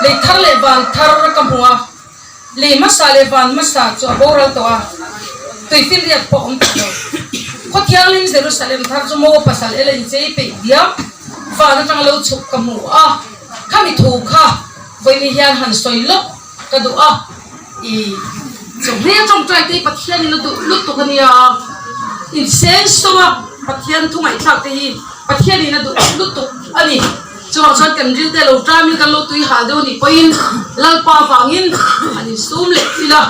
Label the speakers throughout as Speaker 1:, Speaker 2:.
Speaker 1: le thar le van thar kamua le masa le van masa chu aboral to a tuifin riat po om to ko thiangin Jerusalem thar chu mo pasal elen chei pe dia fa na tang lo chuk kamu a khami thu kha voi mi hian han soilo ka du a I so ria trong trai te pathian ni lu lut to kania in sense to pathian thu mai thak te hi pathian ni na du lut to ani chuang chuan kan ril te lo tramil kan lo tui ha do ni poin lalpa wangin ani sum le tila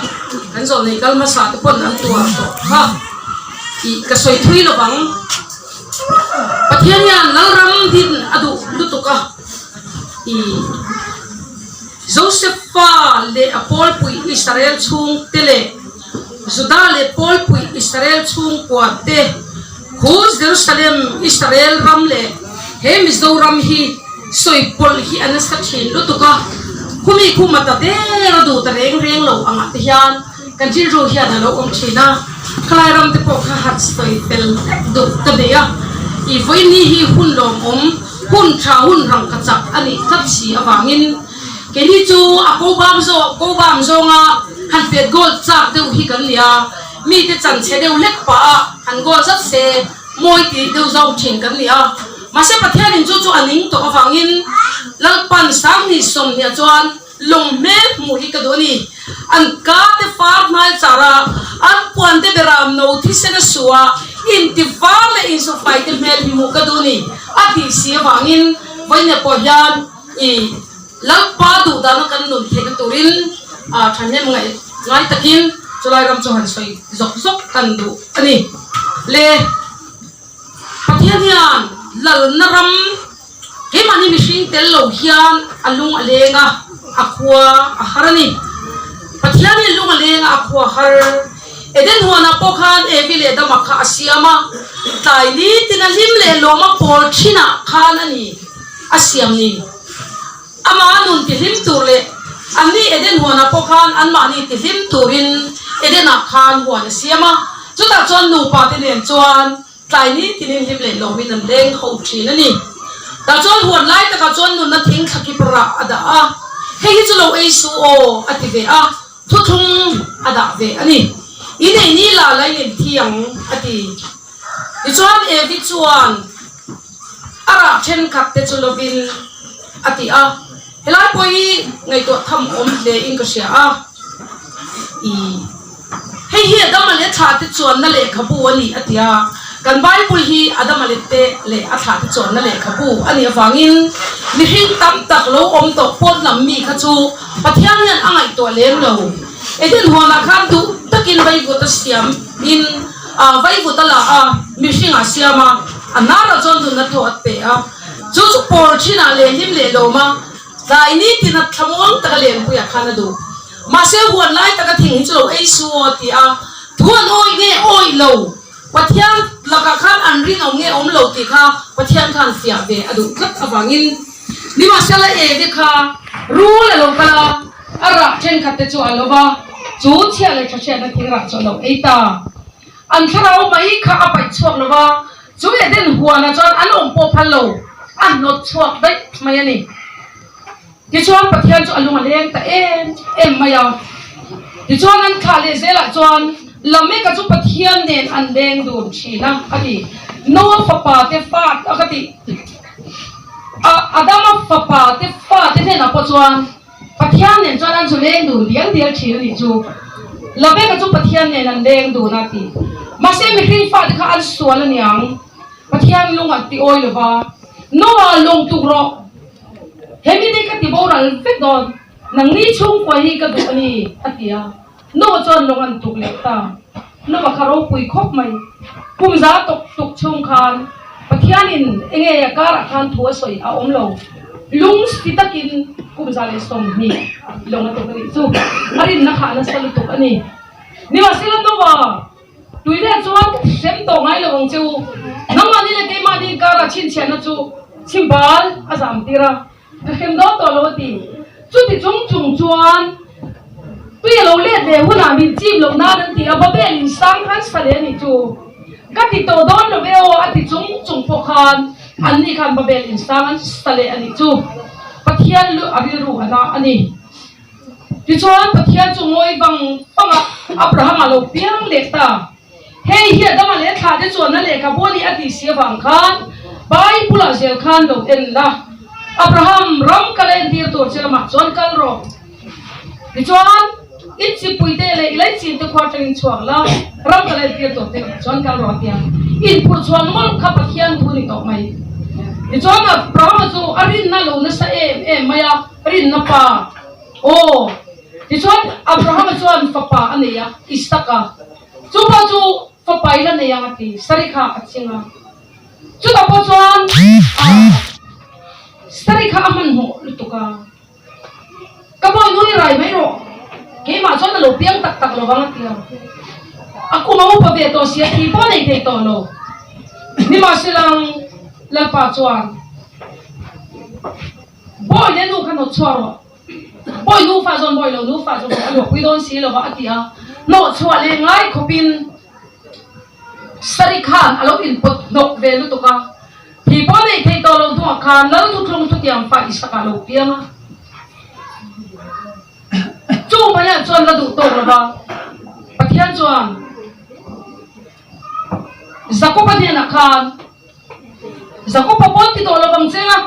Speaker 1: kan zo nei kal ma sa to pon an tua to ha I ka soi thui lo bang pathian yan lal ram din adu lut to ka I Josepha le Apol pui Israel chung tele Juda le Paul pui Israel chung kwate Hus Jerusalem Israel ram le he Mizoram hi soi pol hi anasat hin lutuka kumi kumata de radu ta reng reng lo anga te hian kan jin ro hian lo om thina khlai ram te po kha hat soi tel do ta de ya I voi ni hi hun lom om hun tha hun rang ka chak ani thap si awangin keni chu a ko bam zo nga han pet gold chak deu hi kan lia mi te chan che deu lek pa han gol zat se moi ti deu zau thin kan lia ma se pathian in chu aning to awangin lalpan sang ni som nia chuan lom me mu hi ka do ni an ka te far nal chara an puan te beram no thi se na suwa in ti var le in so fai te mel hi mu ka do ni ati si awangin voine po hian I lalpa du da na kan nun the ka turin a thanne ngai takin chulai ram chu han soi zok kan du ani le pathian yan lal naram ke mani mishing tel lo hian alung alenga akwa aharani pathian ni lung alenga akwa har eden huana pokhan ebile da makha asiama taili tinalim le loma por thina khan ani asiam ni ama nun tilim turle ani eden huana pokhan anma ni tilim turin eden akhan huana siama chuta chon nu pa te len chuan taini tilim him le lomin an leng ho thin ani ta chon huan lai ta ka chon nun na thing thaki pra ada a he hi chu lo ei su o ati ve a thu thung ada ve ani ine ni la lai len thiang ati I chuan e vi chuan ara then khat te chu lovin ati a helai poi ngai to tham om le in ka sia a I hei hi adam le tha te chuan na le khabu ani atia kan bible hi adam le te le a tha te chuan na le khabu ani awangin mi hing tam tak lo om to pot lam mi kha chu pathian yan angai to lem lo eden hona khan tu takin vai go ta siam in vai go ta la a mi hing a siama anara chon du na thot pe a chu por china le him le lo ma dai ni tin thamong ta len pu ya khana du ma se huan lai ta ka thing chu ei su ti a thuan oi nge oi lo pathian laka khan an ring om nge om lo ti kha pathian khan sia ve adu khat awangin ni ma sala e ve kha ru le lo kala ara chen khat te chu alova chu chia le cha na thing ra chu lo ei ta an tharau mai kha apai chuak lova chu e den huana chon an om po phal lo an not chuak dai mai ani ki chuan pathian chu alung aleng ta em maya ki chuan an khale zela chuan lamme ka chu pathian nen an leng dun thina ati no fapa te fat akati adama fapa te fat te na po chuan pathian nen chuan an chu leng dun liang dial thil ni chu lamme ka chu pathian nen an leng dun ati ma se mi hrin fat kha an sual aniang pathian lung ati oi lova no long tu ro hemi de ka ti boral fet don nang ni chung kwa hi ka du ani atia no chon longan tuk lekta no ma kharo pui khop mai pumza tok chung khan pathian in enge ya kar khan thua soi a om lo lung stitakin pumza le som ni longa to kali chu arin na kha na sal tuk ani ni wa silam do wa tuile chuan sem to ngai lawang chu namani le ke ma ni kara chin chen na chu chimbal azam tira hem do to lo ti chu ti chung chuan tui lo le de huna min chim lo na dan ti ababel in sang han sale ni chu ka ti to don lo veo ati chung po khan an ni khan babel in sang an sale ani chu pathian lu ariru ana ani ti chuan pathian chu ngoi bang panga Abraham alo piang leta hei hi adama le tha de chuan na le ka boli ati sia bang khan bai pula zel khan lo en la Abraham ram kalen dir tur chema chuan kal ro ti chuan in chi puite le ilai chin te khwatring chuak la ram kalen dir tur te chuan kal ro tia in pur chuan mol kha pathian thu ni to mai ti chuan Abraham chu arin na lo na sa em maya rin na pa o ti chuan Abraham chuan papa ania Isaka chu pa chu papa ila ne yang ati sarikha achinga chu ta po chuan sarikha aman ho lutuka kaboy nui rai mai ro ke ma chuan lo piang tak tak lo bang atia aku mau pa be to sia ti po nei te to lo ni ma silang lalpa chuan boy le nu kan no chuaro boy nu fa zon boy lo nu fa zon lo pui don si lo ba atia no chua le ngai khopin sarikhan alo in pot nok ve lu to ka thi po nei thei to lo tu khan lo tu thlong tu tiam fa Isaka lo pianga chu maya chuan la du to lo ba pathian chuan Jacob ani na khan Jacob pon ti to lo bang chenga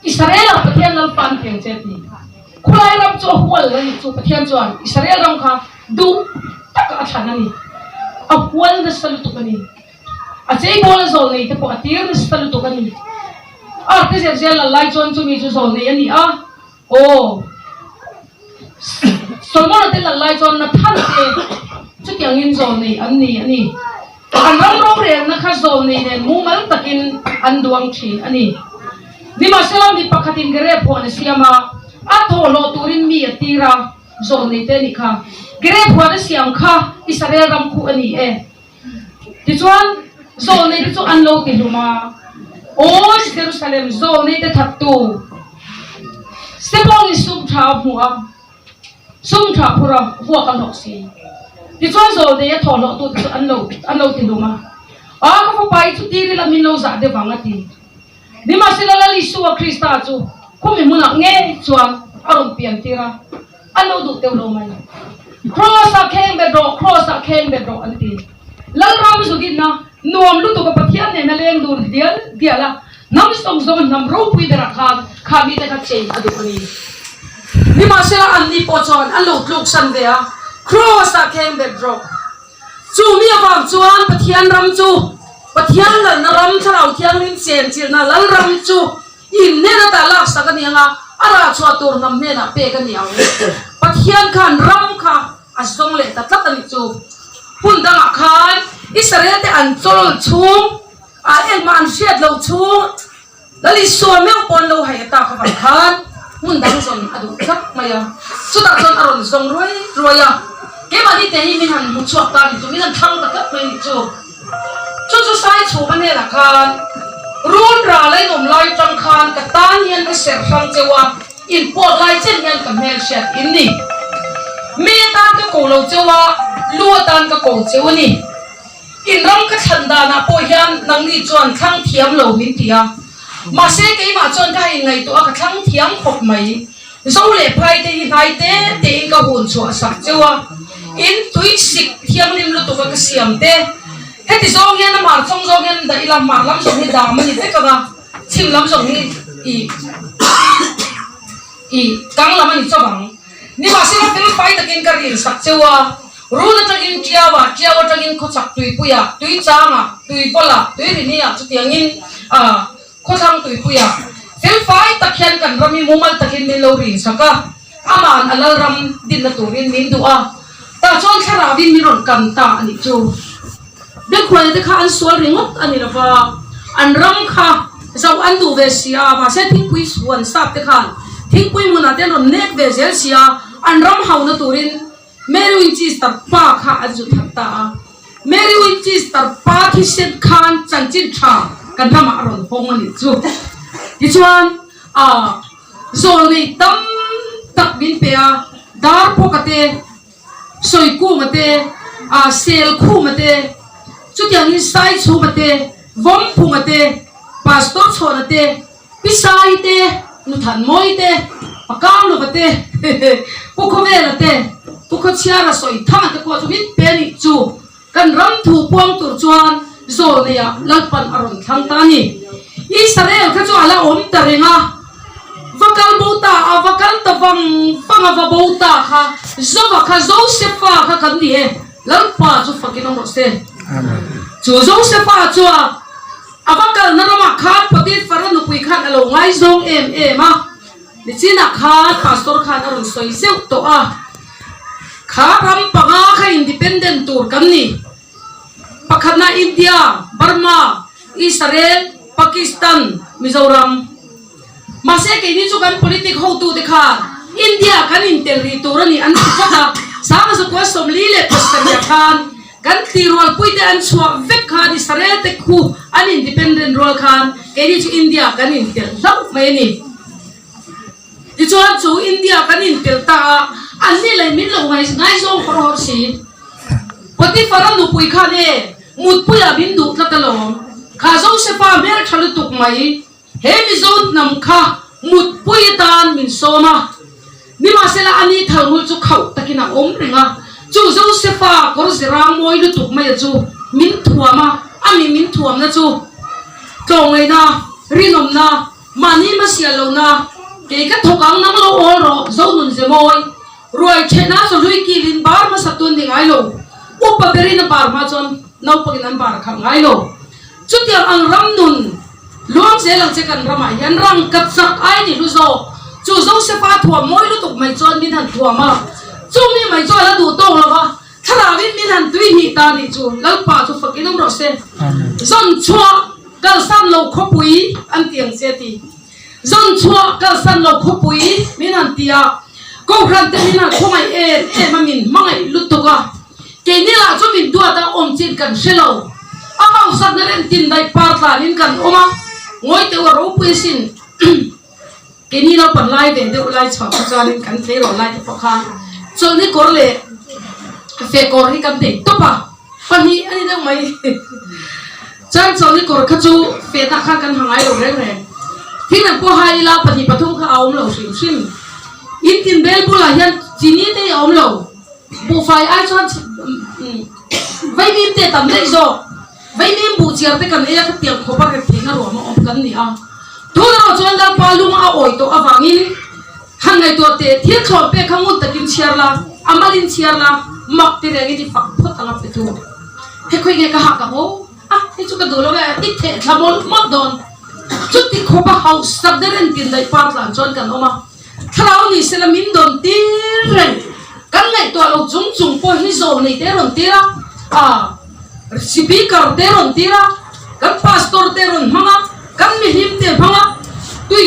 Speaker 1: Israel pathian lal pan theng cheti khulai ram chu hwal la ni chu pathian chuan Israel ram kha du tak a thanani a hwal na salu to kani a chei bol zol nei te po atir na salu to kani a te zel la lai chuan chu mi chu zol nei ani a o solmon te la lai chuan na than te chu kyang in zol nei ani an ram ro re na kha zol nei ne mu mal takin an duang thi ani ni ma selam ni pakhatin gere phone siama a tholo turin mi atira zol nei te ni kha gere phone siam kha Israel ram khu ani e ti chuan zol nei chu an lo ti luma o Jerusalem zol nei te thattu sepong ni sum tha hua sum tha pura hua kan hok si ti chuan zol nei tholo tu chu an lo ti luma a ka fa pai chu ti ri la min lo za de bangati ni ma sila la Lisua Krista chu khumi muna nge chuan aron pian tira alo du te lo mai cross a keng bedro anti lal ram zu gin na nuam lu to ka pathian ne na leng dur diala nam song zong nam ro pui dera kha mi te ka chei adu ani ni ma sila an ni po chon alo tluk san ve a cross a keng bedro chu mi awam chuan pathian ram chu pathian la na ram tharau thiang lim chen chir na lal ram chu in ne na ta lak sakani anga ara chwa tur nam ne na pe ka niaw pathian khan ram kha asong le ta tlat ani chu pundanga khan Israel te an chol chung a en man siat lo chung lali so me pon lo hai ta kha khan pundang zon adu thak maya chu ta zon aron zong roya ke ma ni te hi min han mu chuak ta ni chu min an thang ta kat mai ni chu chu sai chu ba ne la khan run ra lai nom lai tang khan ka tan hian ka ser sang chewa in pot lai chen hian ka mel shat in ni me tan ka ko lo chewa lu tan ka ko chewa ni in ram ka thanda na po hian nang ni chuan thang thiam lo min tia ma se ke ma chuan ka hi ngai to ka thang thiam khop mai zo le phai te hi nai te in ka hun chu sak chewa in tui sik thiam nim lu to ka siam te heti zong hian mar chong zong hian da ila mar lam zong hi da mani te ka chim lam zong hi i kang lam ani chawang ni ma se fel pai takin ka rin sak chewa ru na tagin kiawa tagin khochak tui puya tui changa tui pola tui rinia chutiangin khochang tui puya fel pai takhian kan rami mumal takin ni lo rin saka aman alal ram din na turin min du'a ta chon thara bin miron kan ta ani chu de khoi de kha an sual ringot ani rawa an ram kha zau an du ve sia ma se thing pui suan sap te khan thing pui muna te ron nek ve zel sia an ram hau na turin meru in chis tar pa kha aju thakta meru in chis tar pa thi set khan chanchin tha kan ma ron pong ani chu ti chuan zol nei tam tak bin pe a dar pokate soi ku mate sel khu mate chu tiang in sai chu mate vom phu mate pastor chona te pisai te nu than moi te pakam lo te pukho ve la te pukho chia ra soi tha te ko chu hit pe ni chu kan ram thu puang tur chuan zo ne ya lalpan aron thang ta ni Israel kha chu ala om ta renga vakal bota avakal tawang pangava bota kha zova kha Josepha kha kan ni he lalpa chu fakin ro se chu Josepha chu avakal narama khat patit faran pui khat alo ngai zong ma ni china khat pastor khat aron soi seu to a kha ram panga kha independent tur kan ni pakhatna India Burma Israel Pakistan Mizoram mase ke ni chu kan politic ho tu dekha India kan intel ri turani an phaka sama so ko somli le pastor ya khan kan tirol puite an chua vek khan Israel te khu an independent role khan ke ni chu India kan intel lau mai ni ti chu India kan intel ta an ni lai min lo ngai zong khor si pati faram nu pui khan e mut puya bin du tlakalom kha Josepha mer thalu tuk mai he mi zot nam kha mut pui tan min soma ni ma sela ani thangul chu khau takina om ringa chu Josepha kor zirang moi lu tuk mai chu min thuama ami min thuam na chu tlongai na rinom na mani ma sialo na ke ka thokang nang lo ol ro zo nun je moi roi thena so lui ki lin bar ma satun ding ai lo upa beri na bar ma chon nau paginan bar khang ai lo chu tiang ang ram nun luang se lang che kan rama yan rang kat sak ai ni lu zo chu Josepha thua moi lu tuk mai chon min han thua ma chu mi mai chon la du tong la ba thara win min han tui hi ta ni chu lal pa chu fakinam ro se zon chua kal san lo khopui an tiang se ti zon chua kal san lo khopui min han tia ko khan te min han khomai e ma min mangai lu tuka ke ni la chu min dua ta om chin kan shelo amau sat na ren tin dai par ta nin kan oma ngoi te ro pu sin ke ni lo pan lai de ulai chha cha nin kan te ro lai te pakha so ni kor le fe kor hi kan te to pa pani ani dang mai chan so ni kor kha chu fe ta kha kan hangai ro reng reng thing na po hai la pani pathum kha aum lo sim sim in tin bel bula hian chini te aum lo bu fai ai chan vai bim te tam le zo vai bim bu chiar te kan e ka tiang khopa ka thina ro ma om kan ni a thuna ro chon dal pa lu ma oi to awangin hangai to te thil thon pe khamun takin chiar la amalin chiar la mak te regi di fak phot ala pe tu he khoi ge ka ha ka ho a he chu ka dolo ga ti the thamol mot don chu ti khopa house sabderen tin dai pa tlan chon kan oma thrau ni selamin don tir ren kan ngai to lo chung chung po hi zo nei te ron tira a speaker te ron tira kan pastor te ron manga kan mi him te manga tui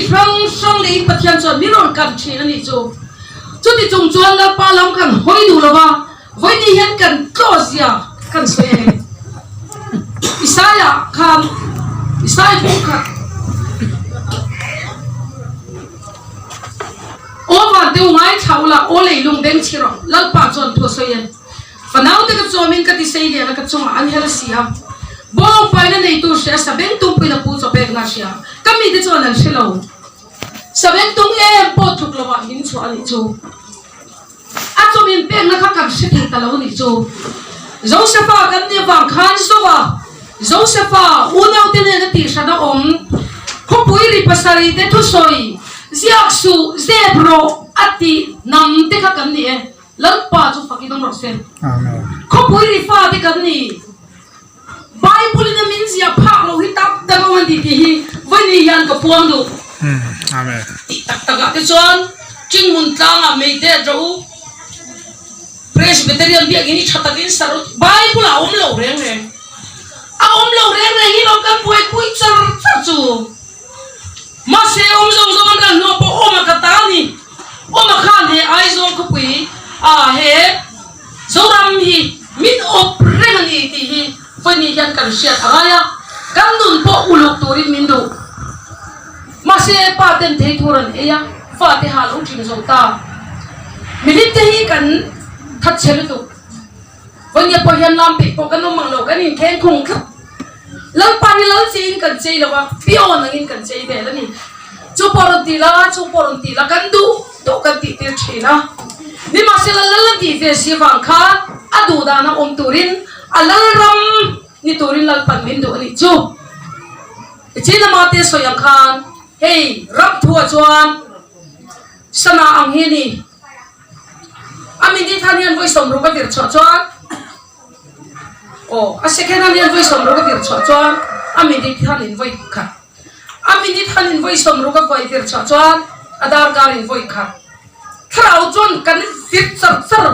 Speaker 1: sang le pathian chon mi ron kan thina ni chu chu ti chung chuan la pa lam kan hoi du lawa hoi ni hian kan close kan se Isaiah kha over the white chaula ole lung deng chiro lal pa chon thu soyen panau te ka chomin ka ti sei le na ka chonga an hela sia bo pa na nei tu se sabeng tu pina pu cho pek na sia kami te chon an selo sabeng tung em po thuk lawa hin chu ani chu a chomin pek na kha kam se ta lo ni chu Josepha kan ne wang khan sowa Josepha unau te ne na ti sa da om khopui ri pasari te thu soi ziak su zebro ati nam te kha kan ni e lalpa chu fakidong ro sen amen khopui ri fa te kan ni bible na min zia pha lo hi tap ta wan di ti hi vani yan ka puang du
Speaker 2: amen
Speaker 1: tak ta ga te chon king mun tanga me te ro presbyterian bi agini thatakin sarut bible a om lo reng reng hi lo kan pui char chu mase om zong ran no po om ka ta ni om khan he ai zong ko pui a he zoram hi min op reng ni ti hi fani yan kan sia thaya kan nun po uluk turin min du mase pa ten thei thoran eya fa te hal u thin zo ta minit te hi kan that chelu tu vanya po yan lam pe po kan no mang lo kan in khen khung khat lal pa ni lal chin kan chei lawa pio nangin kan chei de la ni chu poron ti la kan du kan ti tir thina ni ma se la ti ve si wang kha adu da na turin alal ram ni turin lal pan min do ni chu china ma te so yang khan hey rap thua chuan sana ang hi ni amin di thanian voi som ro ka tir chuan a second hand voi som ro ka tir chuan amin di thanin voi kha amin di thanin voi som ro ka voi tir chuan adar karin voi kha thrau chuan kan tir char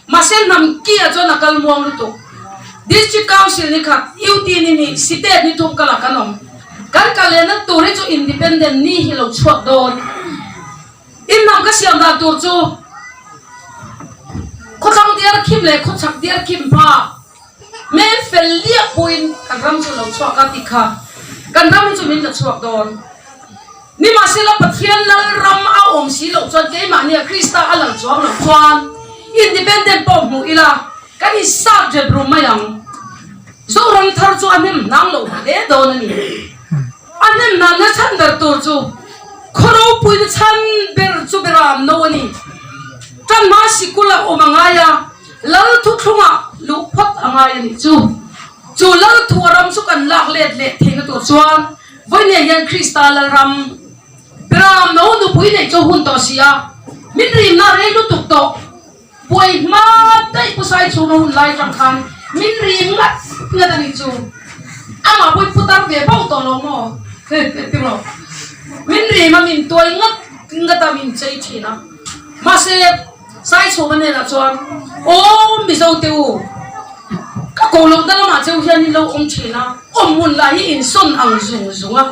Speaker 1: masen nam ki a chuan akal muang lu tu district council ni kha UT ni state ni thum kala kanom kan kalena tore chu independent ni hi lo chuak don in nam ka siam da tur chu ko chang diar kim le ko chak diar kim ba me felia point kan ram chu lo chuak ka tikha kan ram chu min la chuak don ni ma se la pathian lal ram a om si lo chuan ke ma ni krista alang chuak lo chuan independent po mu ila kan i sak je bru mayang zo ram thar chu anem nang lo le don ni anem na na chan dar tur chu khoro pui na chan ber chu beram no ni tan ma sikula omangaya lal thu thunga lu phot angaya ni chu lal thu ram chu kan lak let le theng tu chuan voi ne yan kristal ram beram no nu pui nei chu hun to sia min rim na re lu tuk to pui ma dai pu sai chu no hun lai tang khan min rim ngat ngat ani chu ama pui putar ve bau to lo mo tiro min ri ma min toy ngat min chei thina ma se sai chu ma ne na chuan mi zo teu ka ko lo da ma cheu hian ni lo thina mun la hi in son ang zunga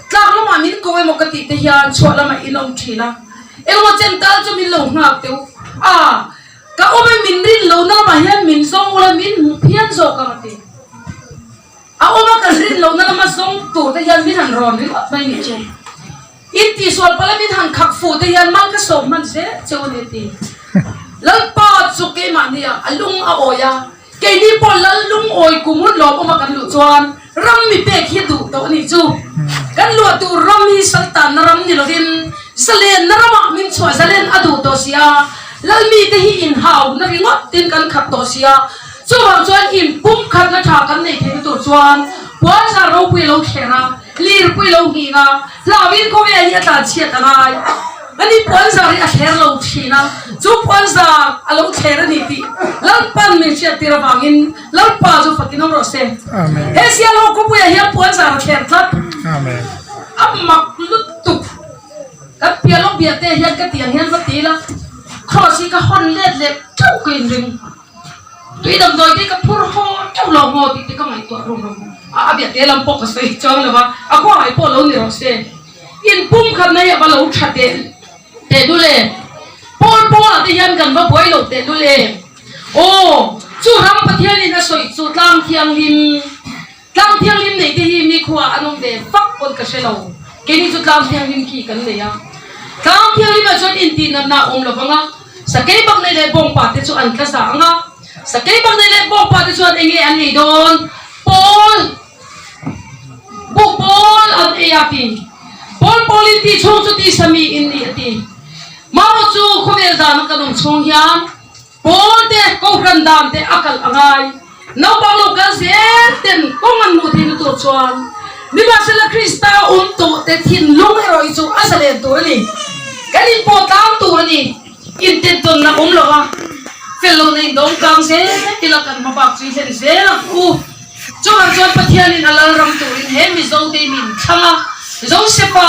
Speaker 1: tlak lo ma min ko mo ka ti te hian chwa la ma in thina mo chen tal chu min lo ngak teu ka min rin lo na ma hian min zong la min phian zo ka ma ti oma kan rin lo na ma song tu te yan min han ron ri mai ni che in ti sol pala min han khak fu te yan man ka som man se chone ti lal pa chu ke ma ni alung a oya ke ni po lal lung oi kumun lo oma kan lu chuan ram mi pe khi du to ni chu kan lu tu ram hi sultan na ram ni lo din salen na rama min chwa salen adu to sia lal mi te hi in hau na ringot tin kan khat to sia chu hang chuan in pum khat na tha kan nei thei tu chuan wa sa ro pui lo khera lir pui lo hi nga lawin ko ve ya ta chiat angai ani pon sa ri a kher lo thina chu pon sa a lo khera ni ti lan pan mi chiat tira bangin lan pa chu fakinom ro se amen he sia lo ko pui ya pon sa ro kher tlat amen amma lut tu ka pia lo bia te hian ka tiang hian va ti la khosi ka hon let le chau kin ring tuy đầm rồi cái phur ho trong lòng ho thì cái ngày tuột rung biết thế làm bốc cái sấy cho là ba có ai bỏ lâu nhiều xe in bung khăn này mà lâu chặt để đu lệ bỏ thì hiện gần mà bồi lâu để đu lệ chú ram bắt thiên linh là soi chú lam thiang lim này thì mi khoa anh ông để phát con cái xe lâu cái này chú lam thiang lim khi cần này lam thiang lim mà cho in tin na ông là vâng sa cái bậc này để bông bát thì chú ăn cái啥sa kay bang nila bong pati chuan ingi an hi don Paul an eapi Paul in ti chung chu ti sami in ni ati maro chu khomel dan kanong chung hian Paul te ko grandam te akal angai no bang lo kan se ten kongan mu tin tu chuan ni ba sela krista to te thin lung roi chu asalen tu ni kanin po tam tu ni in ten ton na lo fellow nei dong kang se tilakan mabak chui sen se la chuan pathian in alal ram turin he mi zo te min thanga zo se pa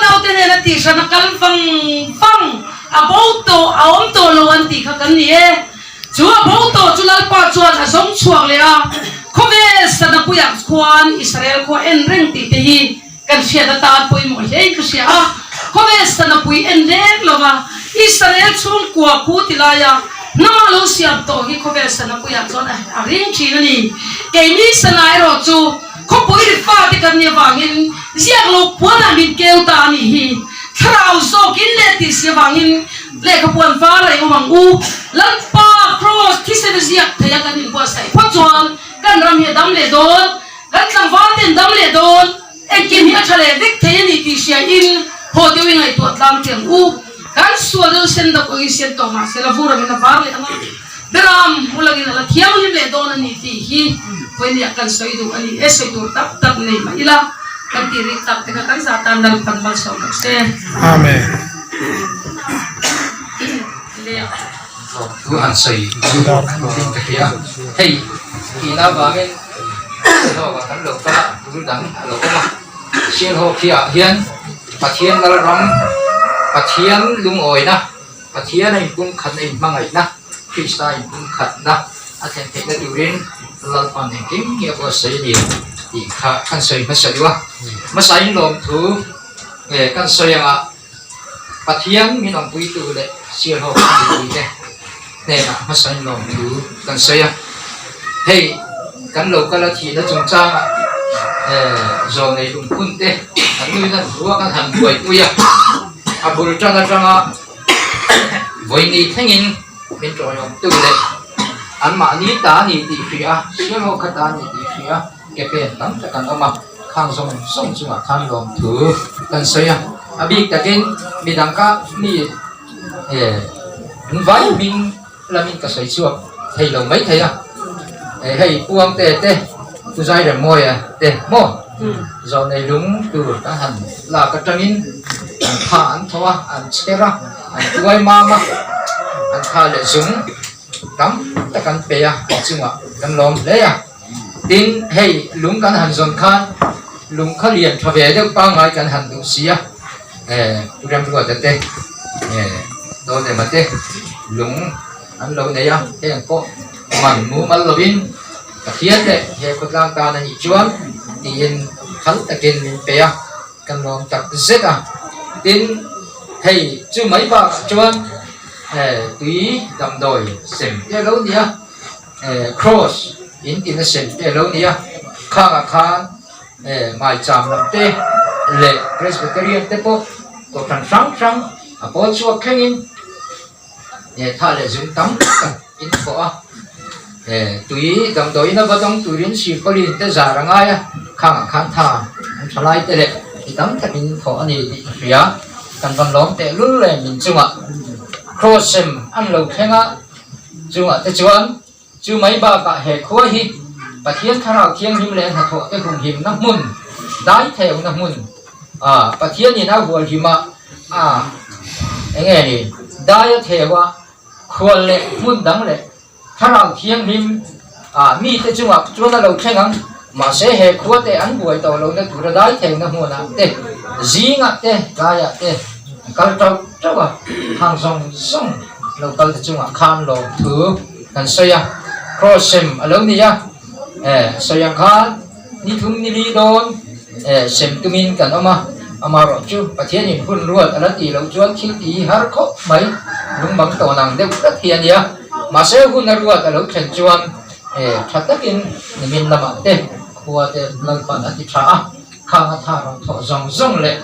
Speaker 1: nau te ne na ti sana kal fang about to aom to lo an ti kha kan ni chu about to chulal pa chuan a zong chuak le a khome sana puyak khuan Israel ko en reng ti te hi kan sia da ta poi mo he ka sia khome sana pui en reng lo ba Israel chung kwa khu tilaya nama lo siap to hi khovel sana puya chon a ring thina ni ke mi sana ro chu kho poi ri pa ti kan ni wangin ziak lo puana min keu ta ni hi thrau zo kin le ti si wangin le ka puan fa rai omang lan pa cross ki se ziak thaya kan ni bua sai pho chuan kan ram hi dam le don kan tlang wa ten dam le don en kim hi a thale vek thaya ni ti sia in ho tiêu ngay tuột lam tiệm u kan sual del sen da ko isen to ma se la fura mina par le ama beram mulagi na la thiam lim le don ani ti hi when ya kan soi du ani esoi tu tap tap nei ma ila kan ti ri tap te ka kan sa tan dal pan mal so se
Speaker 2: amen
Speaker 1: le
Speaker 3: tu an sei tu tin ka kia hey ina ba men ho ba kan lo ka tu dang lo ma xiên ho kia hian pathian dal ram pathian lung oi na pathian ai pun khat ai mangai na krista ai pun khat na athen te na turin lal pan ne kim kia ko sei ni ti kha kan sei ma sei wa ma sai lom thu kan sei anga pathian min om pui tu le xiên ho pui ne nè na ma sai lom thu kan sei hey kan lo ka la thi na chung chang zo nei lung kun te an lui na ruwa kan han buai tuya abul changa voi ni thengin min tro yom tu le an ma ni ta ni ti phia sia ho kha ta ni ti phia ke pe tam ta kan ama khang song chunga khan lom thu kan soya abi takin midangka ni vai min lamin ka soi chuak thei lo mai thei hei puang te tu zai ra moi te mo zo nei lung tu ta han la ka tangin an pha an thoa an chera an tuai mama an tha le zung tam ta kan pe ya chunga kan lom le ya tin hei lung kan han zon khan lung kha lian tha ve de pa ngai kan han du sia ram ro te do ne ma te lung an lo ne ya te ko man mu mal lovin ka khian de he ko lang ta na ni chuan ni in khal takin min pe ya kan lom tak zeta tin hey chu mấy ba chuan tùy đầm đồi xem te lâu nia cross in tin na xem te lâu nia khang khan mai cham lam te le presbyterian te po ko thang sang apo chu khengin tha le zum tam in ko tùy đầm đồi na ba dong turin si kolin te za ranga ya khang khan tha thalai te le tam takin ko ani ti fia kan van lom te lul le min chunga crossem an lo khenga chunga te chuan chu mai ba ka he khua hi pathian thara khiang him le na tho te khum him na mun dai theu na mun pathian ni na hol hima enge ni dai thewa khol le mun dang le thara khiang him mi te chunga chuan lo khengang mà sẽ hệ khua te ăn buổi tàu lâu nó tụi đái thèm nó mua nặng te dí ngặt te gaya te câu trâu à hàng sông lâu câu chung à khan lâu thứ cần xây crossem ở lâu nia xây khan ni thung ni li don xem tụi mình cần ama rồi chứ và thiên nhìn phun ruột ở đó thì lâu chuan khi thì har khóc mấy đúng bằng tàu nàng đều rất thiện nia mà sẽ phun ruột ở lâu chân chuan thật tất nhiên mình làm te khua te lang pan ati tha khang tha ro tho zong le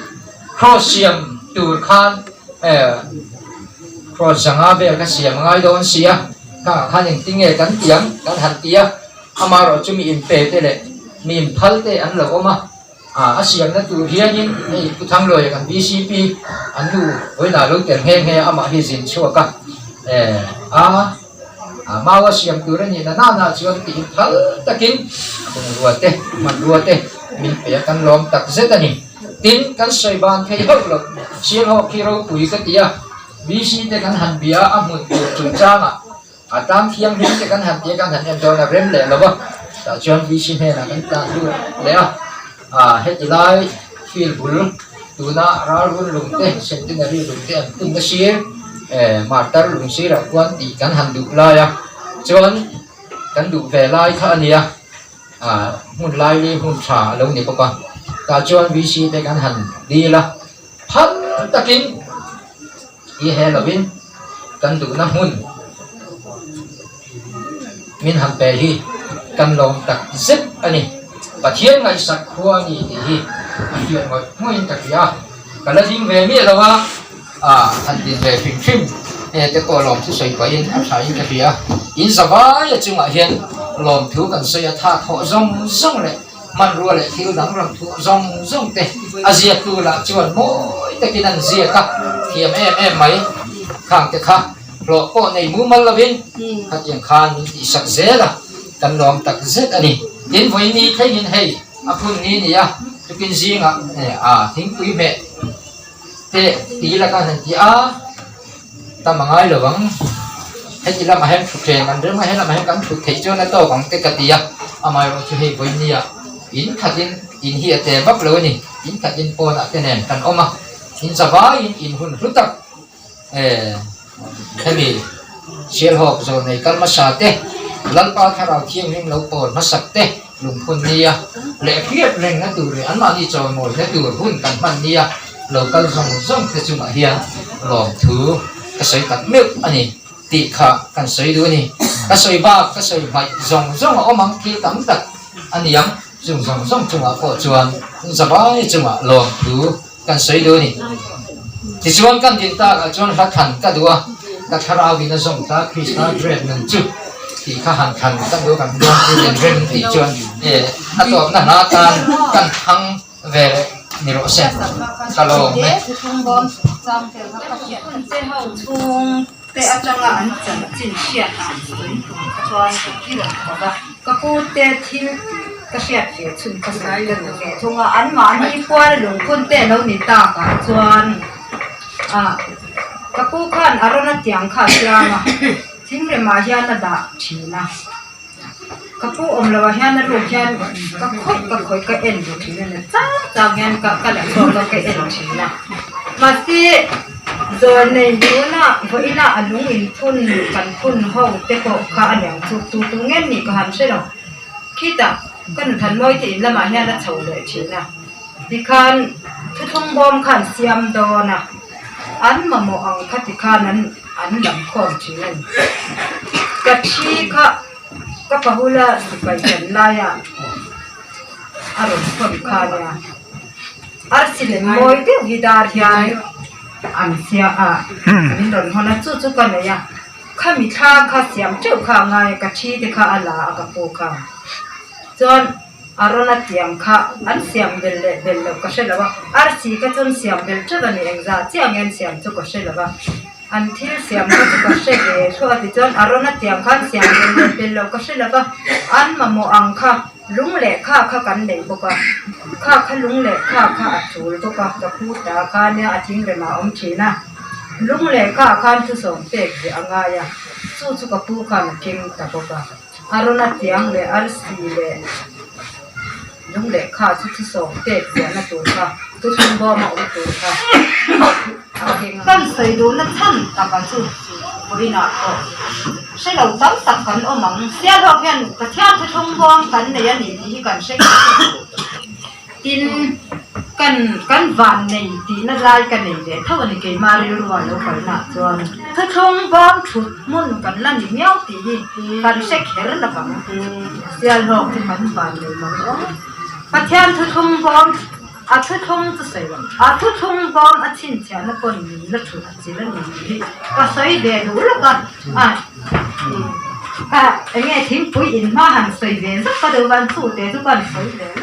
Speaker 3: crossium tur khan cross janga be ka siam ngai don sia ka khan ing tinge kan tiang kan han tia ama ro chumi in pe te le min phal te an lo ma asiam na tu hianin ei ku thang loi kan bcp an lu oi na lo ter he ama hi jin chua ka mawa siam turan ni na chuan ti thal takin man ruate min pe kan lom tak zetani tin kan soi ban thei hok lo siam ho kiro pui ka tia bc te kan han bia amun chung changa atang thiang hin te kan han tia kan han en na rem le lo ba ta chuan bc he na kan ta lu le het lai fil bul tuna ral bul lung te centenary lung te tung na sir martar lung sir a kwan ti kan han du la ya chuan kan du ve lai kha ania hun lai li hun tha lo ni pa ta chuan bc te kan han di la phan takin i he lovin kan du na hun min han pe hi kan lom tak zip ani pathian ngai sak khua ni hi hian ngoi moin tak ya kala ding ve mi lawa han din ve phim te ko lom thu soi pain a thai ka bia in zawa ya chunga hian lom thu kan soya tha tho zong le man ru le thil dang ram thu zong te azia tu la chuan moi te kinan zia ka thiam em mai khang te kha lo ko nei mu mal lovin hat yang khan ti sak zela kan lom tak zet ani din voi ni thai hin hei apun ni ni ya tukin zinga thing pui me te ti la ka nan ti ta mangai lawang hei ti la ma hem thu tre man ma hem kan thu thei cho na to bang te ka ti ya amai ro chu hei voi ni ya in khatin in hi ate bak lo ni in khatin pon a te nen kan oma in zawa in hun rutak hemi sial hok zo nei kalma sa te lalpa tharau thiang ring lo pon ma sak te lung phun ni ya le phiat reng na tu re an ma ni chaw moi na tu hun kan man ni ya lo kal zong zong te chu ma hian lom thu ka sei tak meu ani ti kha kan sei du ni ka sei ba ka sei mai zong zong omang ki tam tak ani yang zong zong zong chunga ko chuan zabai chunga lom thu kan sei du ni ti chuan kan din ta ka chuan ha khan ka duwa ka tharau win a zong ta krishna dread nan chu ti kha han khan ta do kan do den rem ti chuan atop na na kan hang ve ni ro se ka lo me
Speaker 2: chung bom chang te ka ka te hau chung te atanga an chan chin sia ta chuan ki wa ba ka ku te thil ka sia fe chun ka sai le ke thunga an ma ni kwal lung kun te lo ni ta ka chuan ka ku khan arona tiang kha siama thing le ma hian na da thina ka pu om lawa hian na ru hian ka khoi ka en du thina na cha ngen ka la so ka en thina ma ti zo nei du na vo ina alung in thun kan thun ho te ko kha anyang tu ngen ni ka han se lo kita kan than moi ti lama hian na chho le thina ti khan thu thong bom khan siam do na an ma mo ang khati khan an dam khom thina ka thi kha ka pahula sipai kan laya aron khom khania arsile moi te hidar hian an sia min ron hona chu kan ya khami tha kha siam cheu kha ngai ka thi te kha ala ka pu kha chon arona tiang kha an siam bel ka shelawa arsi ka chon siam bel chada ni engza chiang en siam chu ka shelawa an thil siam ka she ge so ati chon arona tiang khan siam bel ka shelawa an mamo ang kha lung le kha kan nei boka kha lung le kha athul to ka pu ta kha ne athing le ma om thina lung le khan thu som te ge anga ya chu ka pu khan king ta boka arona tiang le arsi le lung le kha chu som te ge na tu kha tu chung bo ma om tu kha kan sei do na chan ta ka chu boina ko sei lo tam tak kan omang sia ho hian ka thiam thu chung bom kan ne ya ni hi kan sei tin kan van nei ti na lai kan nei de thaw ni ke ma ri ru wa lo kai na chuan thu chung bom thut mun kan la ni miao ti hi kan sei kher na ka sia ho ti man van nei ma ka thiam thu chung bom thu chung tu sei wa thu chung bom chin cha na kon ni na thu chi la ni ka sei de lu la ka nghe thím phối in ma hàng sợi về rất có đầu văn thủ để giúp bạn sợi về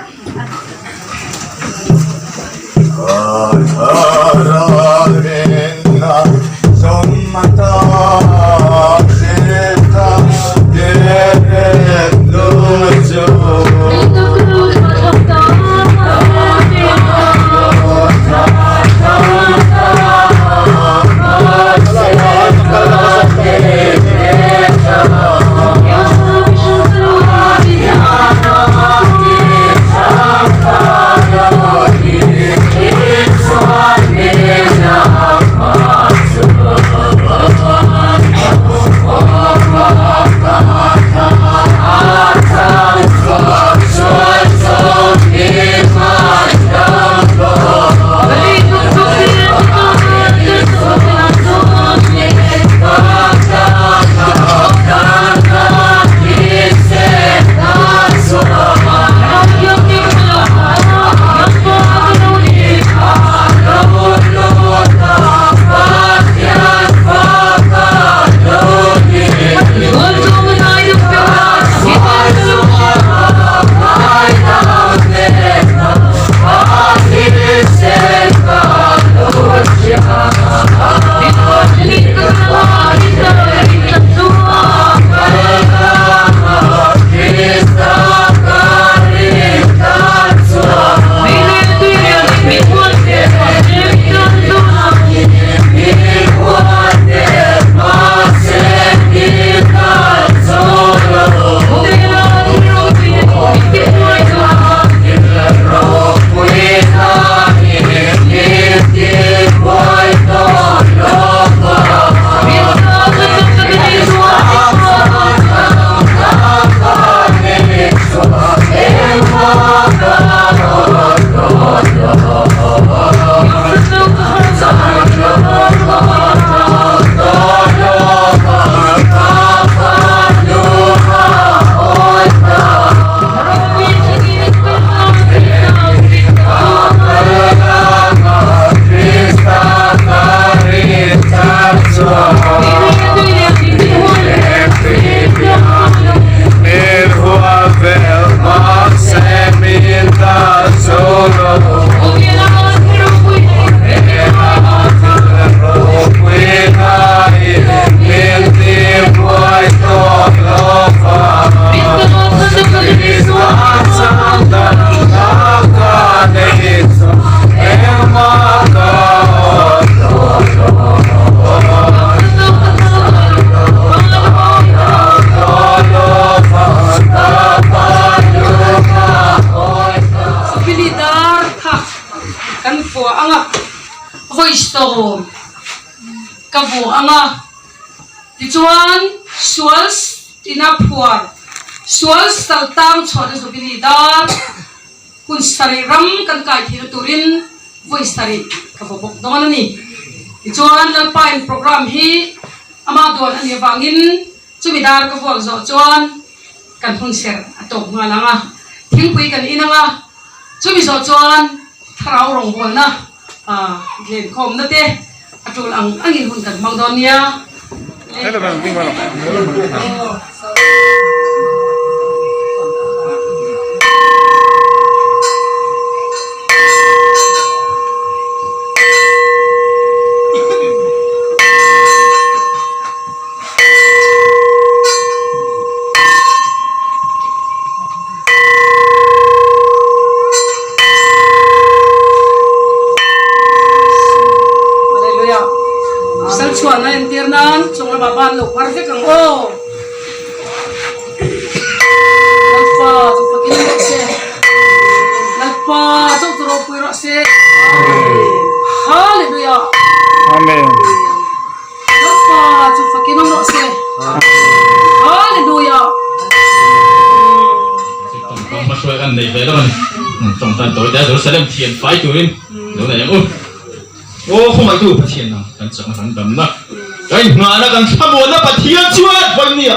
Speaker 1: anga tichuan suals tinapuar suals saltang chhod zubini dar kun sari ram kan kai thil turin voice sari ka bobok don ani tichuan lalpain program hi ama don ani wangin chumidar ka bol zo chuan kan hun ser atok ngalanga thingpui kan inanga chumi zo chuan tharau rong bolna glen khom na te atul ang angin hun kan mangdonia
Speaker 4: Hello, bang, ting malo.
Speaker 1: Chuan na internan chung la baban lo perfect ang lalpa chu fakin se lalpa chu tro puiro se hallelujah
Speaker 4: Amen.
Speaker 1: lalpa chu fakin ro se hallelujah
Speaker 5: con mà xuôi ăn này về đó mình trong tan tối đã rồi sẽ đem tiền phái tụi mình lúc này em ô không phải tụi tiền nào cần chẳng phải đầm đó cái ngã nó cần tham muốn nó phải tiền chuột vậy nhỉ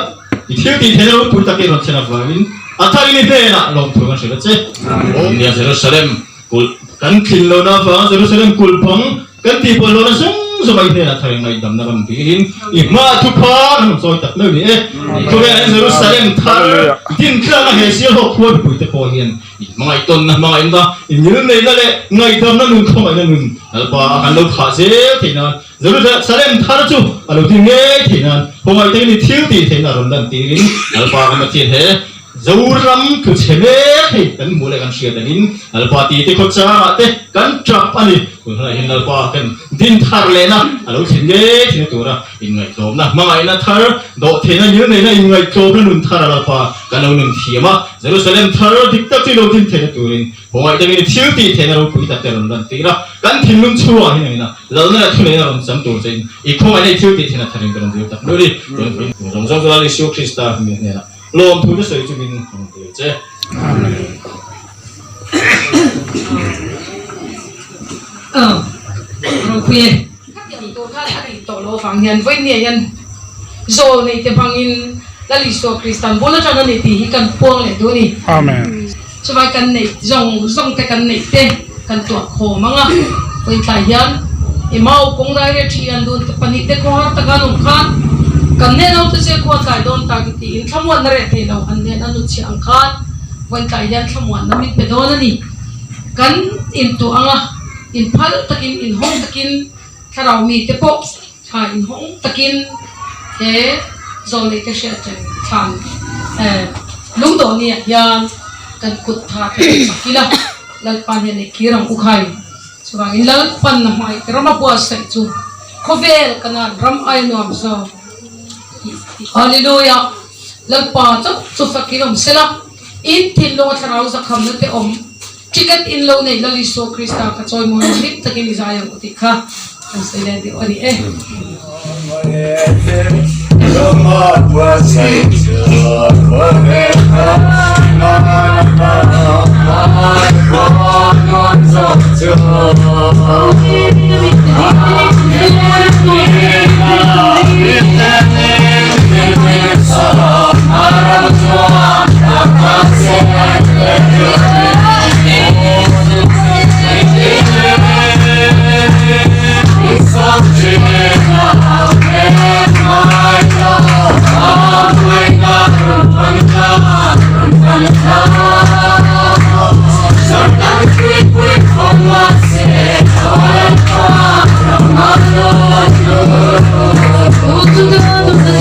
Speaker 5: thì thiếu tiền thế nào tụi ta kia nó chơi nào vậy thay vì thế nào lòng tụi con sẽ chết ô nhà sẽ sẽ đem cần kinh lâu nó phải sẽ đem cùl phong cần tiền bao lâu nó sống rồi vậy thế là thay ngày đầm nó bằng tiền mà tụi con nó rồi tập nơi này tụi em sẽ sẽ đem thay tiền kia là hệ siêu học quân tụi ta coi hiện ngày tuần ngày đó những này là ngày đầm nó luôn không phải là luôn alba kan lo khase thina zuru salem thar chu alo ti nge thina homai te ni thiu ti thina ron dan ti rin alba kan ti he zawram ku cheme he kan mule kan sia danin alba ti te kho cha te kan trap ani ku na hin alba kan din thar le na alo thin nge thina tura in ngai klom na mangai na thar do thena ni nei na in ngai klom na nun thar alba kan lo nun thiama jerusalem thar dik tak ti lo tin thena turin homai te ni thiu ti thena ro ku ta te ron dan ti ra kan thin lum chuwa hi na lalna thune na ron sam tur chen I khong ai thiu ti thena tharin kan dio tak lori rong jong la li siu krista mi ne na lom thu de sei chu min che
Speaker 1: rồi khuya tôi khá là tổ lô phẳng nhân với nhiều nhân rồi này thì bằng in là lý do Christian vốn là cho nên thì cần buông lại đôi đi
Speaker 4: Amen.
Speaker 1: cho vậy cần này dòng cái cần này thế cần tuột khổ mà ngà với tài nhân thì mau cũng ra để tri ăn đun tập nít để có tất cả nông khăn cần nên ông tự sẽ qua tài đôn tài thì in tham quan ra thì đâu anh nên anh nút chiang khăn với tài nhân tham quan nằm bên đó này cần in tu anga in phal takin in hong takin tharau mi te po ha in hong takin he zon le te sha chen than lung do ni yan kan kut tha te sakila lal pan he ne kirang ukhai chuang in lal pan na mai rama po sai chu khovel kana ram ai nom so hallelujah lal pa chu fakirom sela in thil lo tharau za kham te om chicken in lo nei lali so krista ka choi mo nik takin izaya ko tikha ang sila di ori
Speaker 6: Oh,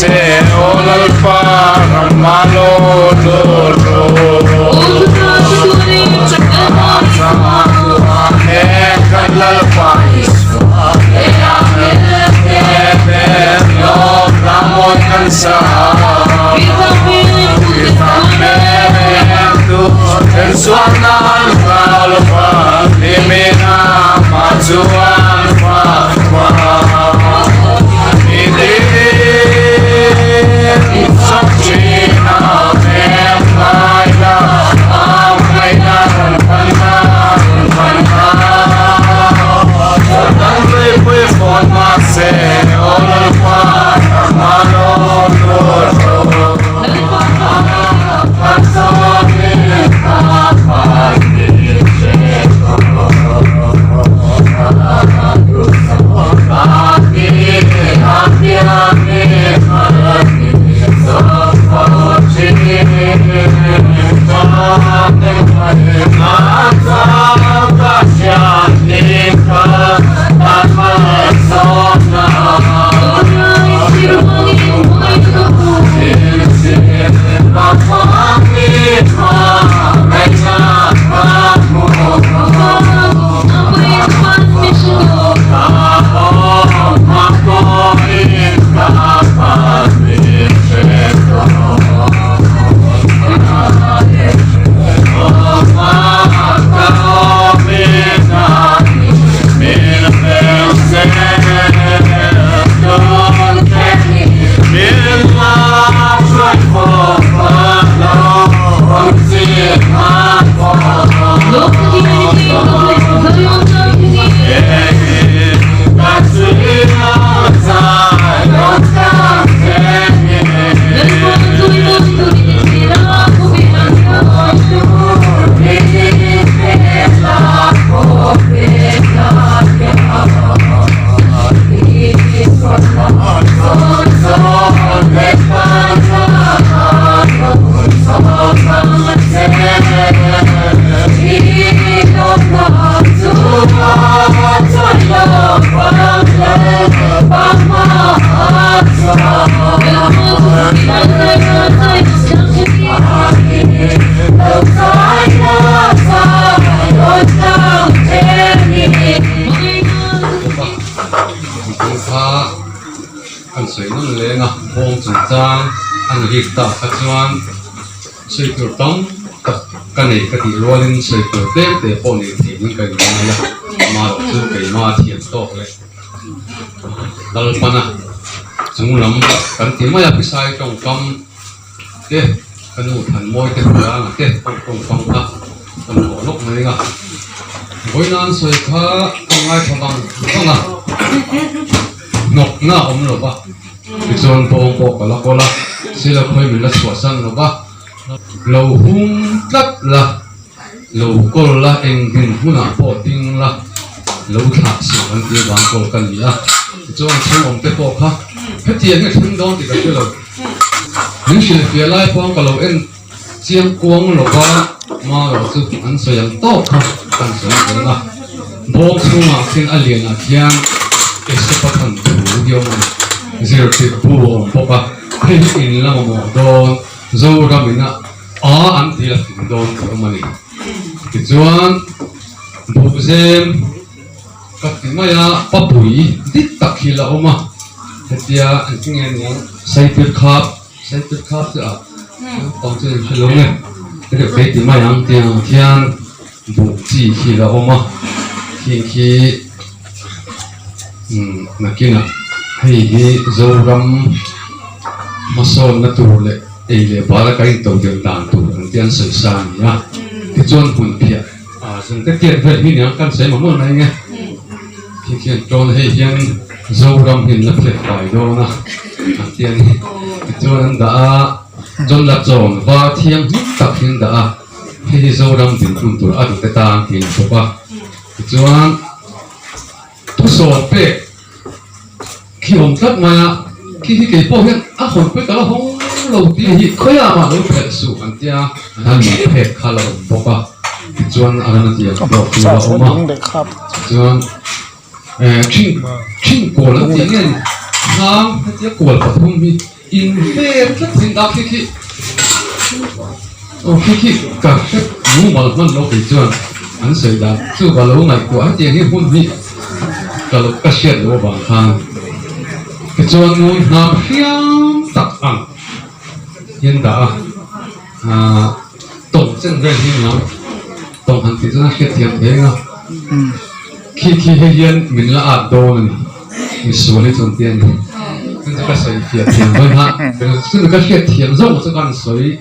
Speaker 4: se olalpa ramalo lolo sama he kalalpa iswa no ramon kansa el suana alfa limina mazuan fa
Speaker 6: anh hít ta phát chuan sợi cửa tông cái này cái gì luôn lên sợi cửa tép để bọn này thì những cái này là mà chú cái mà thiệt tốt đấy đal pana chúng lắm cái tiếng mà bị sai trong cam cái nụ thần môi cái là cái trong cam ta trong cổ lúc này ngà với nan sợi khá không ai không bằng không à nọc ngà ôm rồi ba cái chuyện phong bọc cả là cô là sẽ là khơi mình là xóa sang rồi ba lâu hung tắt là lâu cô là em hình hung à bỏ tiếng là lâu thả sự anh kia bằng cô cần gì à cho anh xem ông cái bộ khác hết tiền cái thằng đó thì cái là những chuyện phía lại phong cả lâu em chiang quang lâu ba mà rồi chú anh sẽ yang tốt ha anh sẽ yang là bộ số mà xin anh liền là chiang cái sẽ bắt thành đủ điều mà giờ thì buồn bộ ba hay in là một đòn rồi ra mình anh thì là đòn của mình cái chuyện bộ xem các tiếng mày bắt bụi đít tắc khi là ôm à thì anh nghe những say tuyệt khắp chứ à còn chơi chơi lâu này cái cái tiếng mày ăn tiếng thiên bộ chỉ khi là ôm à khi là kia nè hay cái dâu răm mà son nó tụ lệ ấy lệ bảo là cái tàu điện đàn tụ anh tiếng sửa sang nhá cái chuyện hồn phiệt dùng cái tiền về như nhau căn sẽ mà muốn này nghe khi tròn hay hiện dâu răm hiện là phiệt phải đâu na tiền cho anh đã chọn là chọn và thiêng tập hiện đã hay dâu răm tiền cũng tụ ăn cái tang tiền số ba cho anh tu sửa pe khi ông tất mà khi cái bộ hiện hồn pe cả là không lâu thì khơi à mà lâu phải sụp anh tia anh phải khá là bộ ba chuan anh nói chuyện bảo là ông mà chuan chinh cổ là tiếng nghe ham cái tiếng cổ là thông mi in về rất tình đạo khi khi cả cái muốn mà nó lâu thì chưa anh sẽ đã chưa vào lâu này của anh tiền cái hôn vị cả lúc cái chuyện của bạn hàng cái chuyện muốn làm phiền tập ăn hiện đã tổng chân về như nào tổng hành thì rất là thiệt thế nga khi hiện mình là áp đồ này mình số lên trong tiền nên cái sợi thiệt hơn ha cái chuyện cái chuyện thiệt rồi cho con sợi